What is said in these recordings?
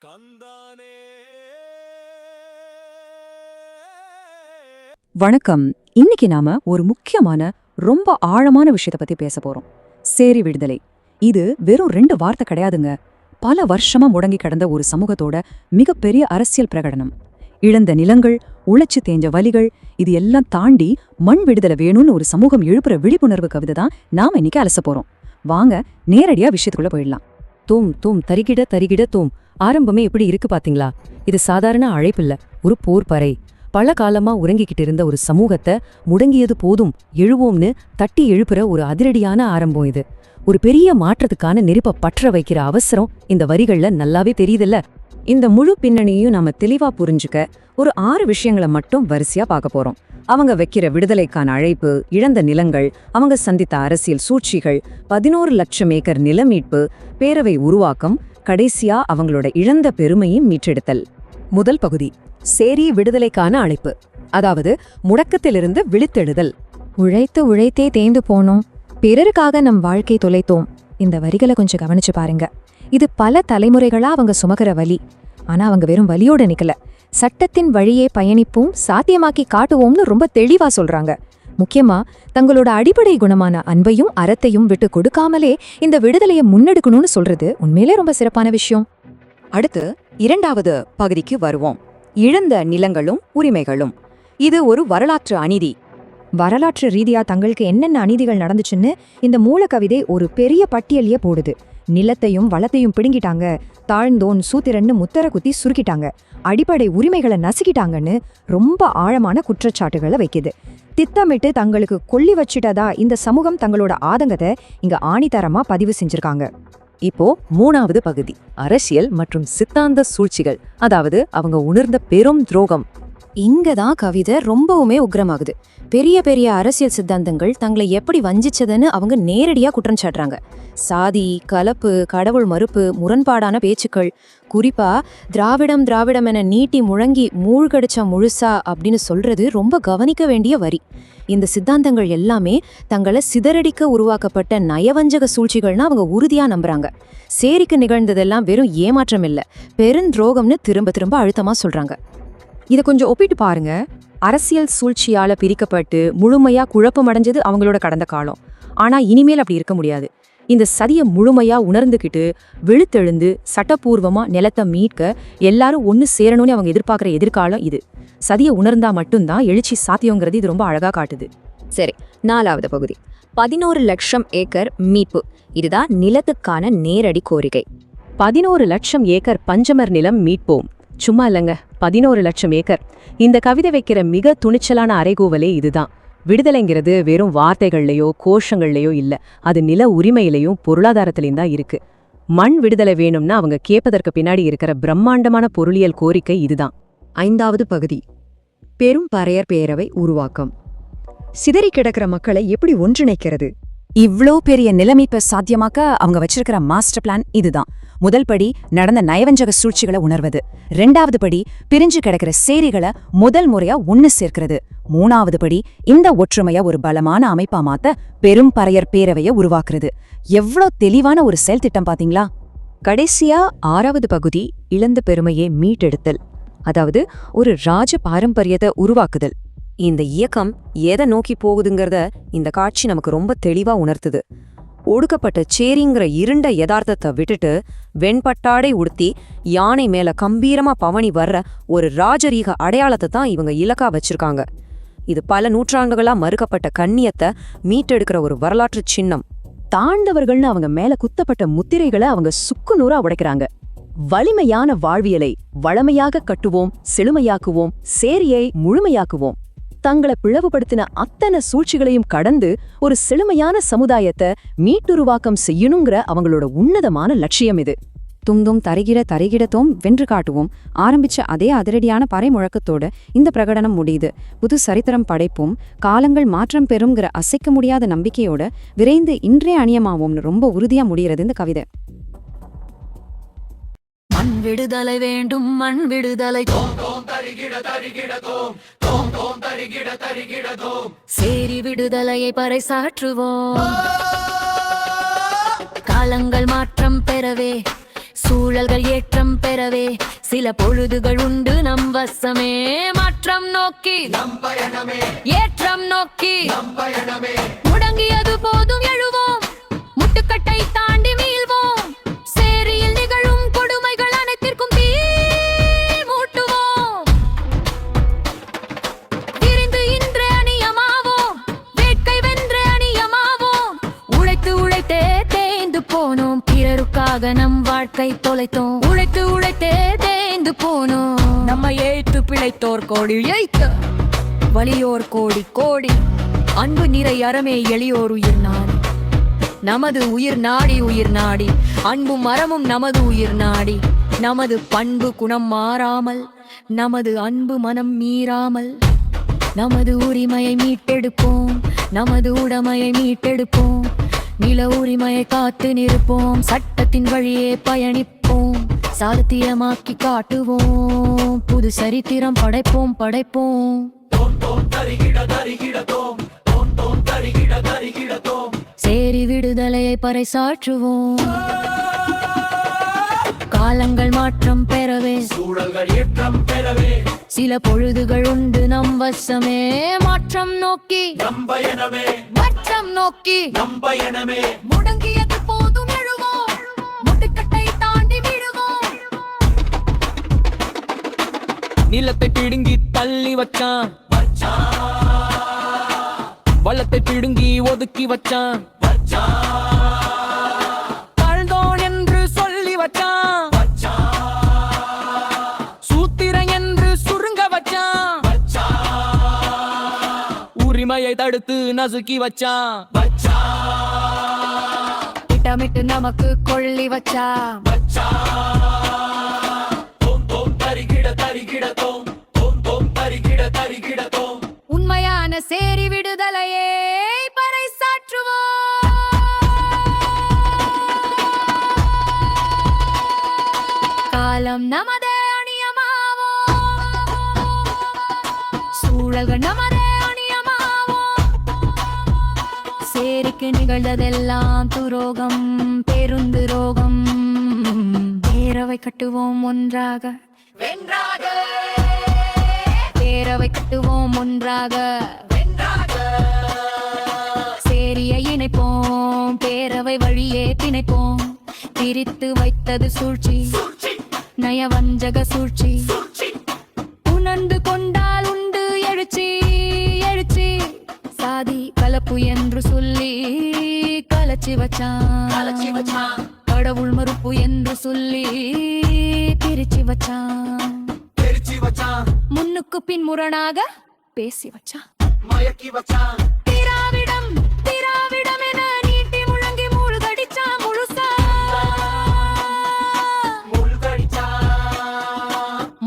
கந்தானே. வணக்கம். இன்னைக்கு நாம ஒரு முக்கியமான ரொம்ப ஆழமான விஷயத்தை பத்தி பேச போறோம். சேரி விடுதலை. இது வெறும் 2 வார்த்தை கிடையாதுங்க. பல வருஷமா முடங்கி கிடந்த ஒரு சமூகத்தோட மிகப்பெரிய அரசியல் பிரகடனம். இழந்த நிலங்கள், உழைச்சு தேஞ்ச வலிகள், இது எல்லாம் தாண்டி மண் விடுதலை வேணும்னு ஒரு சமூகம் எழுப்புற விழிப்புணர்வு கவிதை தான் நாம இன்னைக்கு அலச போறோம். வாங்க நேரடியா விஷயத்துக்குள்ள போயிடலாம். தூம் தூம் தரிகிட தரிகிட தூம். ஆரம்பமே எப்படி இருக்கு பாத்தீங்களா? இது சாதாரண அழைப்பில்ல, ஒரு போர் பறை. பல காலமா உறங்கிக்கிட்டு இருந்த ஒரு சமூகத்தை முடங்கியது போதும் எழுவோம்னு தட்டி எழுப்புற ஒரு அதிரடியான ஆரம்பம் இது. ஒரு பெரிய மாற்றத்துக்கான நெருப்ப பற்ற வைக்கிற அவசரம் இந்த வரிகள்ல நல்லாவே தெரியுதுல்ல. இந்த முழு பின்னணியையும் நாம தெளிவா புரிஞ்சுக்க ஒரு 6 விஷயங்களை மட்டும் வரிசையா பார்க்க போறோம். அவங்க வைக்கிற விடுதலைக்கான அழைப்பு, இழந்த நிலங்கள், அவங்க சந்தித்த அரசியல் சூழ்ச்சிகள், 11 லட்சம் ஏக்கர் நில மீட்பு, பேரவை உருவாக்கம், கடைசியா அவங்களோட இழந்த பெருமையும் மீட்டெடுத்தல். முதல் பகுதி, சேரி விடுதலைக்கான அழைப்பு, அதாவது முடக்கத்திலிருந்து விழித்தெழுதல். உழைத்து உழைத்தே தேய்ந்து போனோம், பிறருக்காக நம் வாழ்க்கை தொலைத்தோம். இந்த வரிகளை கொஞ்சம் கவனிச்சு பாருங்க. இது பல தலைமுறைகளா அவங்க சுமக்கிற வலி. ஆனா அவங்க வெறும் வலியோட நிக்கல, சட்டத்தின் வழியே பயணிப்போம், சாத்தியமாக்கி காட்டுவோம்னு ரொம்ப தெளிவா சொல்றாங்க. முக்கியமா தங்களோட அடிப்படை குணமான அன்பையும் அறத்தையும் விட்டு கொடுக்காமலே இந்த விடுதலையை முன்னெடுக்கணும்னு சொல்றது உண்மையிலே ரொம்ப சிறப்பான விஷயம். அடுத்து 2வது பகுதிக்கு வருவோம். இழந்த நிலங்களும் உரிமைகளும். இது ஒரு வரலாற்று அநீதி. வரலாற்று ரீதியா தங்களுக்கு என்னென்ன அநீதிகள் நடந்துச்சுன்னு இந்த மூல கவிதை ஒரு பெரிய பட்டியலையே போடுது. நிலத்தையும் வளத்தையும் பிடுங்கிட்டாங்க, தாழ்ந்தோன் சூத்திரன்னு முத்தர குத்தி சுருக்கிட்டாங்க, அடிப்படை உரிமைகளை நசுக்கிட்டாங்கன்னு ரொம்ப ஆழமான குற்றச்சாட்டுகளை வைக்குது. திட்டமிட்டு தங்களுக்கு கொள்ளி வச்சிட்டதா இந்த சமூகம் தங்களோட ஆதங்கத்தை இங்க ஆணித்தரமா பதிவு செஞ்சிருக்காங்க. இப்போ 3வது பகுதி, அரசியல் மற்றும் சித்தாந்த சூழ்ச்சிகள், அதாவது அவங்க உணர்ந்த பெரும் துரோகம். இங்கதான் கவிதை ரொம்பவுமே உக்ரமாகுது. பெரிய பெரிய அரசியல் சித்தாந்தங்கள் தங்களை எப்படி வஞ்சிச்சதுன்னு அவங்க நேரடியா குற்றம் சாட்டுறாங்க. சாதி, கலப்பு, கடவுள் மறுப்பு, முரண்பாடான பேச்சுக்கள், குறிப்பா திராவிடம் திராவிடம் என நீட்டி முழங்கி மூழ்கடிச்சா முழுசா அப்படின்னு சொல்றது ரொம்ப கவனிக்க வேண்டிய வரி. இந்த சித்தாந்தங்கள் எல்லாமே தங்களை சிதறடிக்க உருவாக்கப்பட்ட நயவஞ்சக சூழ்ச்சிகள்னு அவங்க உறுதியா நம்புறாங்க. சேரிக்கு நிகழ்ந்ததெல்லாம் வெறும் ஏமாற்றம் இல்ல, பெருந்துரோகம்னு திரும்ப திரும்ப அழுத்தமா சொல்றாங்க. இதை கொஞ்சம் ஒப்பிட்டு பாருங்க. அரசியல் சூழ்ச்சியால பிரிக்கப்பட்டு முழுமையா குழப்பமடைஞ்சது அவங்களோட கடந்த காலம். ஆனா இனிமேல் அப்படி இருக்க முடியாது. இந்த சதியை முழுமையா உணர்ந்துகிட்டு விழுத்தெழுந்து சட்டப்பூர்வமா நிலத்தை மீட்க எல்லாரும் ஒன்னு சேரணும்னு அவங்க எதிர்பார்க்கிற எதிர்காலம் இது. சதியை உணர்ந்தா மட்டும்தான் எழுச்சி சாத்தியங்கிறது இது ரொம்ப அழகா காட்டுது. சரி, 4வது பகுதி, 11 லட்சம் ஏக்கர் மீட்பு. இதுதான் நிலத்துக்கான நேரடி கோரிக்கை. 11 லட்சம் ஏக்கர் பஞ்சமர் நிலம் மீட்போம். சும்மா இல்லைங்க, 11 லட்சம் ஏக்கர். இந்த கவிதை வைக்கிற மிக துணிச்சலான அறைகூவலே இதுதான். விடுதலைங்கிறது வெறும் வார்த்தைகள்லையோ கோஷங்கள்லையோ இல்ல, அது நில உரிமையிலையும் பொருளாதாரத்திலையும் தான் இருக்கு. மண் விடுதலை வேணும்னா அவங்க கேட்பதற்கு பின்னாடி இருக்கிற பிரம்மாண்டமான பொருளியல் கோரிக்கை இதுதான். 5வது பகுதி, பெரும் பறையர் பேரவை உருவாக்கம். சிதறி கிடக்கிற மக்களை எப்படி ஒன்றிணைக்கிறது? இவ்ளோ பெரிய நிலமீட்பை சாத்தியமாக்க அவங்க வச்சிருக்கிற மாஸ்டர் பிளான் இதுதான். முதல் படி நடந்த நயவஞ்சக சூழ்ச்சிகளை உணர்வது. 2வது படி பிரிஞ்சு கிடக்கிற சேரிகளை முதல் முறையா ஒன்னு சேர்க்கிறது. 3வது படி இந்த ஒற்றுமையா ஒரு பலமான அமைப்பா மாத்த பெரும் பறையர் பேரவையை உருவாக்குறது. எவ்ளோ தெளிவான ஒரு செயல் திட்டம் பாத்தீங்களா? கடைசியா 6வது பகுதி, இழந்த பெருமையை மீட்டெடுத்தல், அதாவது ஒரு ராஜ பாரம்பரியத்தை உருவாக்குதல். இந்த இயக்கம் எதை நோக்கி போகுதுங்கிறத இந்த காட்சி நமக்கு ரொம்ப தெளிவா உணர்த்துது. ஒடுக்கப்பட்ட சேரிங்கிற இருண்ட யதார்த்தத்தை விட்டுட்டு வெண்பட்டாடை உடுத்தி யானை மேல கம்பீரமா பவனி வர்ற ஒரு ராஜரீக அடையாளத்தை தான் இவங்க இலக்கா வச்சிருக்காங்க. இது பல நூற்றாண்டுகளா மறுக்கப்பட்ட கண்ணியத்தை மீட்டெடுக்கிற ஒரு வரலாற்று சின்னம். தாழ்ந்தவர்கள்னு அவங்க மேல குத்தப்பட்ட முத்திரைகளை அவங்க சுக்குநூறா உடைக்கிறாங்க. வலிமையான வாழ்வியலை வளமையாக கட்டுவோம், செழுமையாக்குவோம், சேரியை முழுமையாக்குவோம். தங்களை பிளவுபடுத்தின அத்தனை சூழ்ச்சிகளையும் கடந்து ஒரு செழுமையான சமுதாயத்தை மீட்டுருவாக்கம் செய்யணுங்கிற அவங்களோட உன்னதமான லட்சியம் இது. தும்தும் தரிகிட தரிகிடத்தோம் வென்று காட்டுவோம் ஆரம்பிச்ச அதே அதிரடியான பறை முழக்கத்தோட இந்த பிரகடனம் முடியுது. புது சரித்திரம் படைப்போம், காலங்கள் மாற்றம் பெறும்ங்கிற அசைக்க முடியாத நம்பிக்கையோட விரைந்து இன்றே அணியமாவோம்னு ரொம்ப உறுதியா முடிகிறது இந்த கவிதை. மண் விடுதலை வேண்டும், மண் விடுதலை, சேரி விடுதலையை பறைசாற்றுவோம். காலங்கள் மாற்றம் பெறவே சூழல்கள் ஏற்றம் பெறவே சில பொழுதுகள் உண்டு நம் வசமே. மாற்றம் நோக்கி ஏற்றம் நோக்கி முடங்கியது போதும் எழுவோம், முட்டுக்கட்டை தாண்டி மீள்வோம். சேரியில் நிகழும் கொடுமைகள் அனைத்திற்கும் தீ மூட்டுவோம். விரிந்து இன்றே அணியமாவோம், வேட்கை வென்றே அணியமாவோம். உழைத்து உழைத்தே தேய்ந்து போனோம், பிறருக்காக நம் வாழ்க்கை தொலைத்தோம். உழைத்து உழைத்தே தேய்ந்து போனோம், நம்ம ஏய்த்து பிழைத்தோர் கோடி ஏய்த்த வலியோர் கோடி கோடி. அன்பு நிறை அறமே எளியோர் உயிர் நாடி, நமது உயிர் நாடி உயிர் நாடி. அன்பும் மரமும் நமது உயிர் நாடி, நமது பண்பு குணம் மாறாமல், நமது அன்பு மனம் மீறாமல். நமது உரிமையை மீட்டெடுப்போம், நமது உடைமையை மீட்டெடுப்போம். நில உரிமையை காத்து நிற்போம், சட்டத்தின் வழியே பயணிப்போம். சாத்தியமாக்கி காட்டுவோம், புது சரித்திரம் படைப்போம் படைப்போம். சேரி விடுதலையை பறைசாற்றுவோம். காலங்கள் மாற்றம் பெறவே சில பொழுதுகள் உண்டு நம் வசமே. மாற்றம் நோக்கி மாற்றம் நோக்கி முடங்கியது போதும் எழுவோம், முட்டுக்கட்டை தாண்டி விடுவோம். நிலத்தை பிடுங்கி தள்ளி வச்சான், வளத்தை பிடுங்கி ஒதுக்கி வச்சான். தாழ்ந்தோன் என்று சொல்லி வச்சான், சூத்திரன் என்று சுருங்க வச்சான். உரிமையை தடுத்து நசுக்கி வச்சான், திட்டமிட்டு நமக்கு கொள்ளி வச்சா. உண்மையான சேரி விடுதலையே பறைசாற்றுவோம். காலம் நமதே அணியமாவோம், சூழல்கள் நமதே அணியமாவோம். சேரிக்கு நிகழ்ந்ததெல்லாம் துரோகம் பெருந்துரோகம். பேரவை கட்டுவோம் ஒன்றாக வென்றாக, பேரவை கட்டுவோம் ஒன்றாக வென்றாக. சேரியை இணைப்போம், பேரவை வழியே பிணைப்போம். பிரித்து வைத்தது சூழ்ச்சி, நயவஞ்சக சூழ்ச்சி. உணர்ந்து கொண்டால் உண்டு எழுச்சி எழுச்சி. சாதி கலப்பு என்று சொல்லி கலச்சி வச்சான், கடவுள் மறுப்பு என்று சொல்லி பிரிச்சு வச்சான். முன்னுக்கு பின் முரணாக பேசி வச்சான், திராவிடம் திராவிடம் என நீட்டி முழங்கி மூழ்கடிச்சான் முழுசா.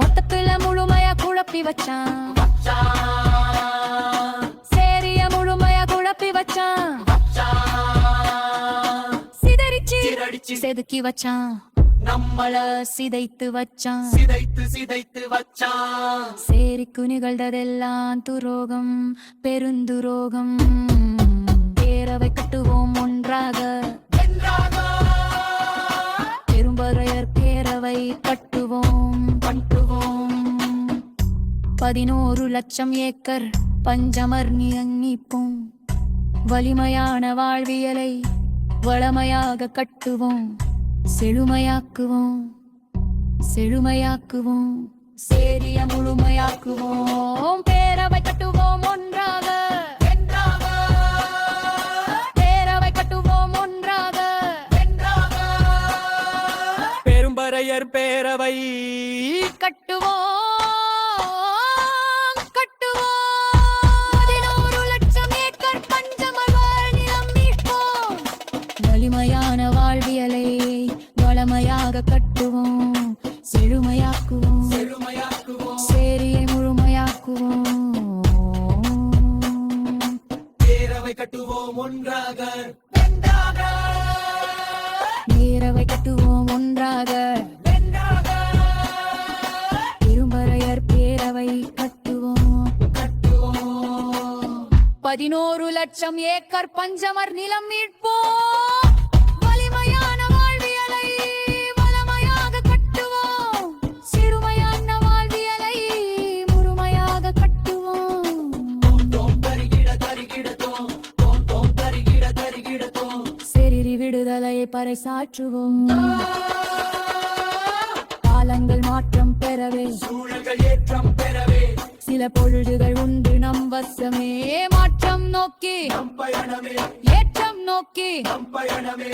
மொத்தத்துல முழுமையா குழப்பி வச்சான், சேரிய முழுமையா குழப்பி வச்சான். சிதறிச்சு செதுக்கி வச்சான், நம்மள சிதைத்து வச்சான். சேரிக்கு நிகழ்ந்ததெல்லாம் துரோகம் பெருந்துரோகம். பேரவை கட்டுவோம் ஒன்றாக, பெரும்பறையர் பேரவை கட்டுவோம். 11 லட்சம் ஏக்கர் பஞ்சமர் நியமிப்போம். வலிமையான வாழ்வியலை வளமையாக கட்டுவோம், செழுமையாக்குவோம் செழுமையாக்குவோம். சேரிய முழுமையாக்குவோம், பேரவை கட்டுவோம் ஒன்றாக பேரவை கட்டுவோம் ஒன்றாக. பெரும்பறையர் பேரவை கட்டுவோம் கட்டுவோம். 11 லட்சம் ஏக்கர் பஞ்சமர் நிலம் மீட்போம். வலிமையான வாழ்வியலை வளமையாக கட்டுவோம், செழுமையாக்குவோம் சேரியை முழுமையாக்குவோம். பேரவை கட்டுவோம் ஒன்றாக பேரவை கட்டுவோம் ஒன்றாக பெரும்பறையர் பேரவை கட்டுவோம் 11 லட்சம் ஏக்கர் பஞ்சமர் நிலம் மீட்போம். வலிமையான வாழ்வியலை வளமையாக பறைசாற்றுவோம் காலங்கள் மாற்றம் பெறவே சூழல்கள் ஏற்றம் பெறவே சில பொழுதுகள் உண்டு நம் வசமே மாற்றம் நோக்கி நம் பயணமே ஏற்றம் நோக்கி நம் பயணமே